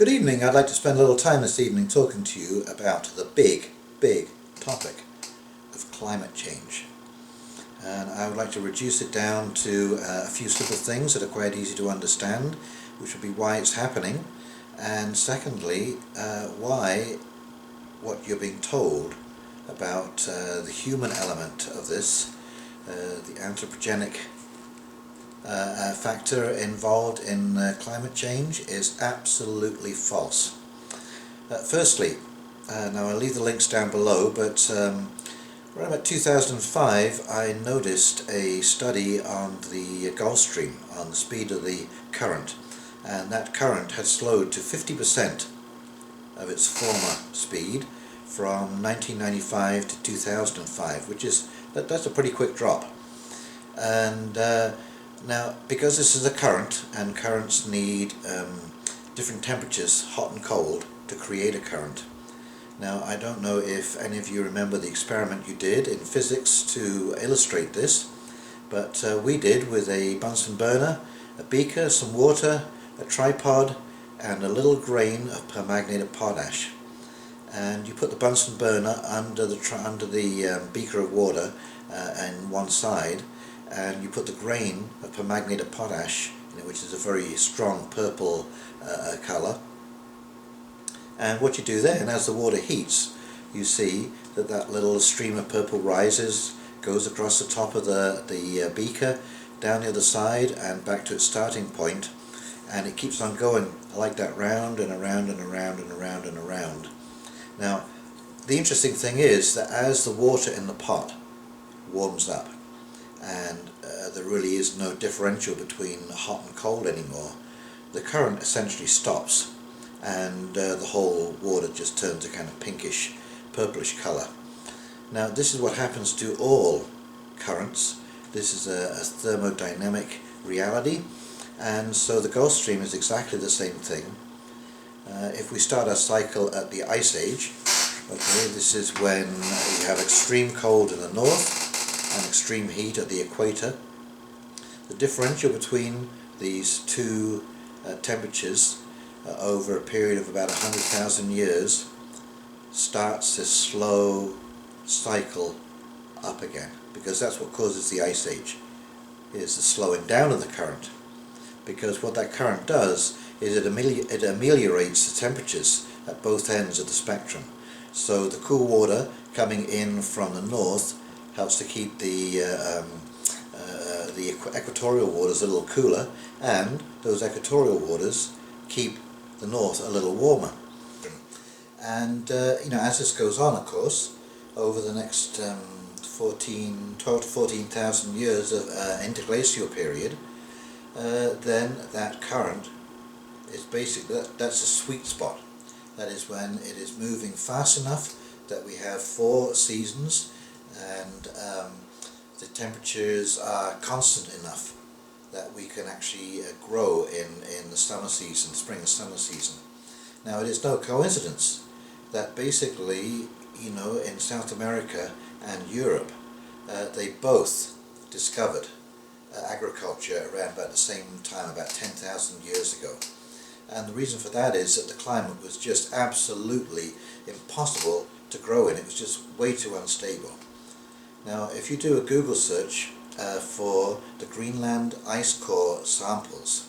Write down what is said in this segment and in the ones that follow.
Good evening. I'd like to spend a little time this evening talking to you about the big topic of climate change. And I would like to reduce it down to a few simple things that are quite easy to understand, which would be why it's happening, and secondly, why what you're being told about the human element of this, the anthropogenic factor involved in climate change, is absolutely false. Firstly, now I'll leave the links down below, but around about 2005 I noticed a study on the Gulf Stream on the speed of the current, and that current had slowed to 50% of its former speed from 1995 to 2005, which is that's a pretty quick drop. And now, because this is a current, and currents need different temperatures, hot and cold, to create a current. Now, I don't know if any of you remember the experiment you did in physics to illustrate this, but we did with a Bunsen burner, a beaker, some water, a tripod, and a little grain of permanganate of potash. And you put the Bunsen burner under the beaker of water on one side, and you put the grain of permanganate of potash in it, which is a very strong purple colour. And what you do then, as the water heats, you see that that little stream of purple rises, goes across the top of the beaker, down the other side and back to its starting point, and it keeps on going like that, round and around and around and around and around. Now, the interesting thing is that as the water in the pot warms up, and there really is no differential between hot and cold anymore, the current essentially stops, and the whole water just turns a kind of pinkish, purplish colour. Now, this is what happens to all currents. This is a thermodynamic reality, and so the Gulf Stream is exactly the same thing. If we start our cycle at the Ice Age, okay, this is when you have extreme cold in the north and extreme heat at the equator. The differential between these two temperatures over a period of about 100,000 years starts this slow cycle up again, because that's what causes the Ice Age, is the slowing down of the current. Because what that current does is it ameliorates the temperatures at both ends of the spectrum. So the cool water coming in from the north helps to keep the equatorial waters a little cooler, and those equatorial waters keep the north a little warmer. And as this goes on, of course, over the next 12 to 14,000 years of interglacial period, then that current is basically, that's a sweet spot. That is when it is moving fast enough that we have 4 seasons, and the temperatures are constant enough that we can actually grow in the summer season, spring and summer season. Now, it is no coincidence that basically, in South America and Europe, they both discovered agriculture around about the same time, about 10,000 years ago. And the reason for that is that the climate was just absolutely impossible to grow in. It was just way too unstable. Now, if you do a Google search for the Greenland ice core samples,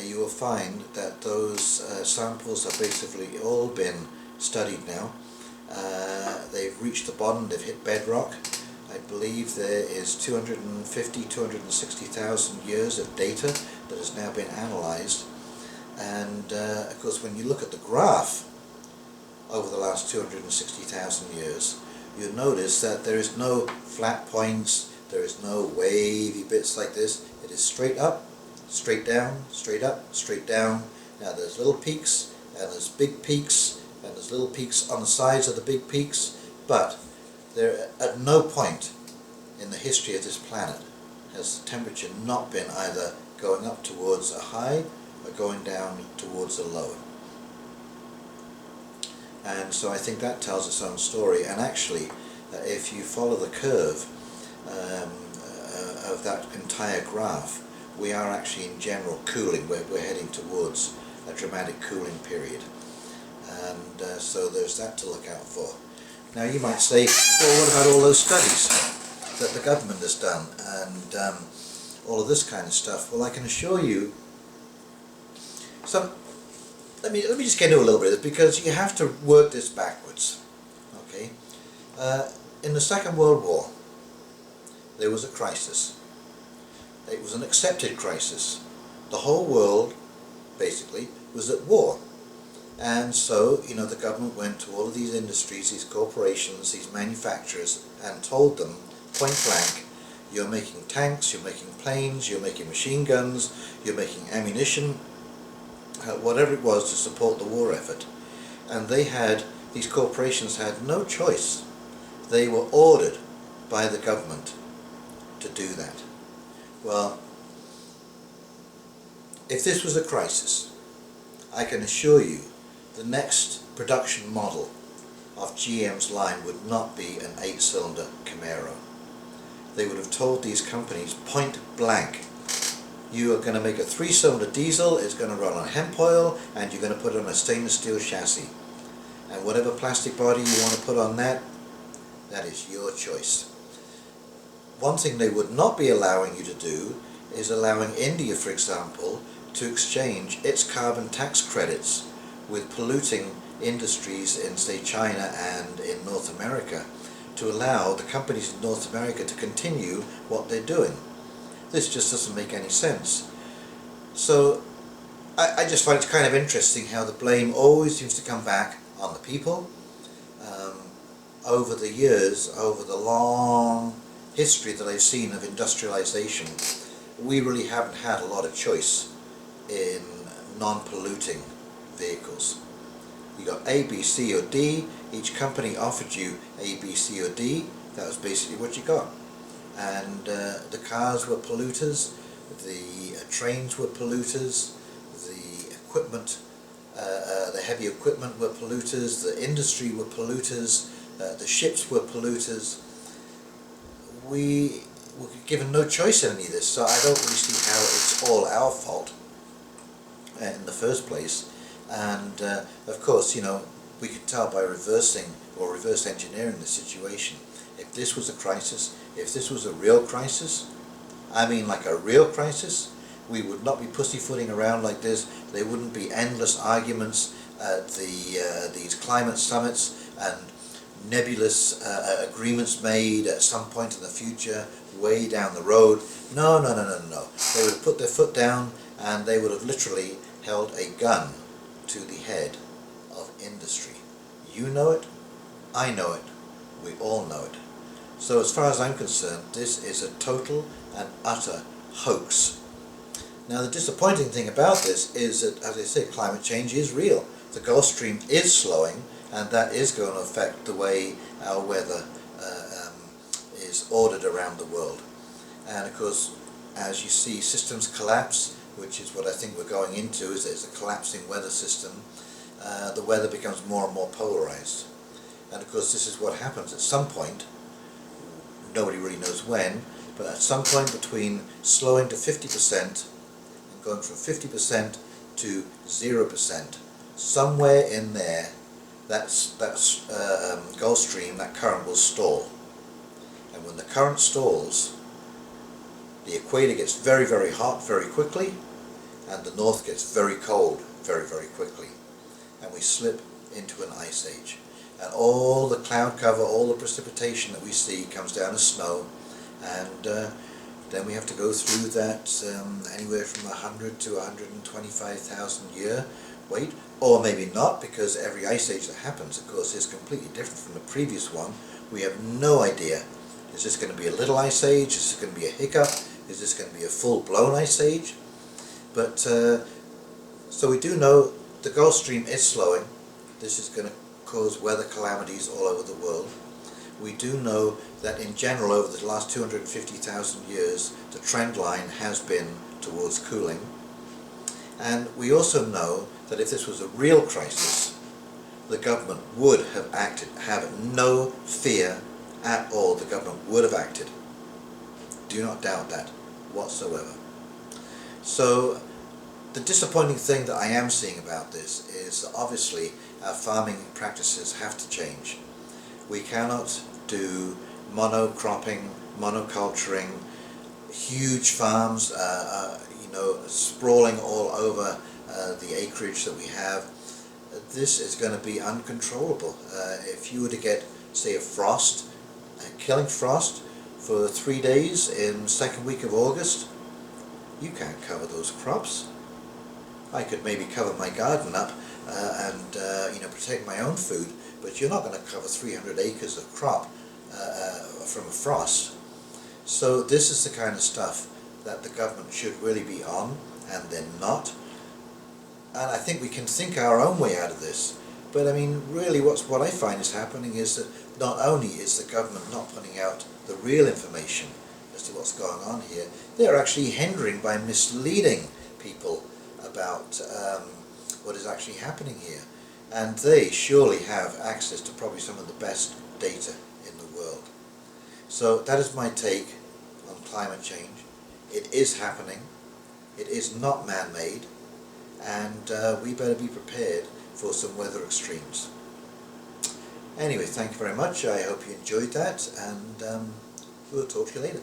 you will find that those samples have basically all been studied now. They've reached the bottom, they've hit bedrock. I believe there is 260,000 years of data that has now been analysed. And of course, when you look at the graph over the last 260,000 years, you'll notice that there is no flat points, there is no wavy bits like this. It is straight up, straight down, straight up, straight down. Now, there's little peaks, and there's big peaks, and there's little peaks on the sides of the big peaks, but there, at no point in the history of this planet has the temperature not been either going up towards a high or going down towards a low. And so I think that tells its own story. And actually, if you follow the curve of that entire graph, we are actually in general cooling. We're heading towards a dramatic cooling period. And so there's that to look out for. Now you might say, well, what about all those studies that the government has done and all of this kind of stuff? Well, I can assure you, let me just get into a little bit of this, because you have to work this backwards. Okay, in the Second World War, there was a crisis. It was an accepted crisis. The whole world, basically, was at war. And so, you know, the government went to all of these industries, these corporations, these manufacturers, and told them, point blank, you're making tanks, you're making planes, you're making machine guns, you're making ammunition, whatever it was to support the war effort. And these corporations had no choice. They were ordered by the government to do that. Well, if this was a crisis, I can assure you the next production model of GM's line would not be an 8-cylinder Camaro. They would have told these companies point blank, you are going to make a 3-cylinder diesel, it's going to run on hemp oil, and you're going to put it on a stainless steel chassis. And whatever plastic body you want to put on that, that is your choice. One thing they would not be allowing you to do is allowing India, for example, to exchange its carbon tax credits with polluting industries in, say, China and in North America, to allow the companies in North America to continue what they're doing. This just doesn't make any sense. So I just find it kind of interesting how the blame always seems to come back on the people. Over the years, over the long history that I've seen of industrialization, we really haven't had a lot of choice in non-polluting vehicles. You got A, B, C or D. Each company offered you A, B, C or D. That was basically what you got. And the cars were polluters, the trains were polluters, the equipment, the heavy equipment were polluters, the industry were polluters, the ships were polluters. We were given no choice in any of this, so I don't really see how it's all our fault in the first place. And of course, you know, we could tell by reverse engineering the situation. If this was a crisis, if this was a real crisis, I mean like a real crisis, we would not be pussyfooting around like this. There wouldn't be endless arguments at these climate summits and nebulous agreements made at some point in the future, way down the road. No. They would have put their foot down and they would have literally held a gun to the head of industry. You know it, I know it, we all know it. So as far as I'm concerned, this is a total and utter hoax. Now the disappointing thing about this is that, as I said, climate change is real. The Gulf Stream is slowing, and that is going to affect the way our weather is ordered around the world. And of course, as you see systems collapse, which is what I think we're going into, is there's a collapsing weather system, the weather becomes more and more polarized. And of course this is what happens at some point, nobody really knows when, but at some point between slowing to 50% and going from 50% to 0%, somewhere in there, that Gulf Stream, that current will stall. And when the current stalls, the equator gets very, very hot very quickly, and the north gets very cold very, very quickly. And we slip into an ice age. And all the cloud cover, all the precipitation that we see comes down as snow, and then we have to go through that anywhere from 100 to 125,000 year wait, or maybe not, because every ice age that happens, of course, is completely different from the previous one. We have no idea. Is this going to be a little ice age? Is this going to be a hiccup? Is this going to be a full-blown ice age? But so we do know the Gulf Stream is slowing. This is going to cause weather calamities all over the world. We do know that in general over the last 250,000 years the trend line has been towards cooling. And we also know that if this was a real crisis, the government would have acted. Have no fear at all, the government would have acted. Do not doubt that whatsoever. So The disappointing thing that I am seeing about this is that obviously our farming practices have to change. We cannot do monocropping, monoculturing, huge farms, sprawling all over the acreage that we have. This is going to be uncontrollable. If you were to get, say, a frost, a killing frost for 3 days in the second week of August, you can't cover those crops. I could maybe cover my garden up and protect my own food, but you're not going to cover 300 acres of crop from a frost. So this is the kind of stuff that the government should really be on, and they're not. And I think we can think our own way out of this. But I mean, really what I find is happening is that not only is the government not putting out the real information as to what's going on here, they're actually hindering by misleading people about what is actually happening here. And they surely have access to probably some of the best data in the world. So that is my take on climate change. It is happening. It is not man-made. And we better be prepared for some weather extremes. Anyway, thank you very much. I hope you enjoyed that, and we'll talk to you later.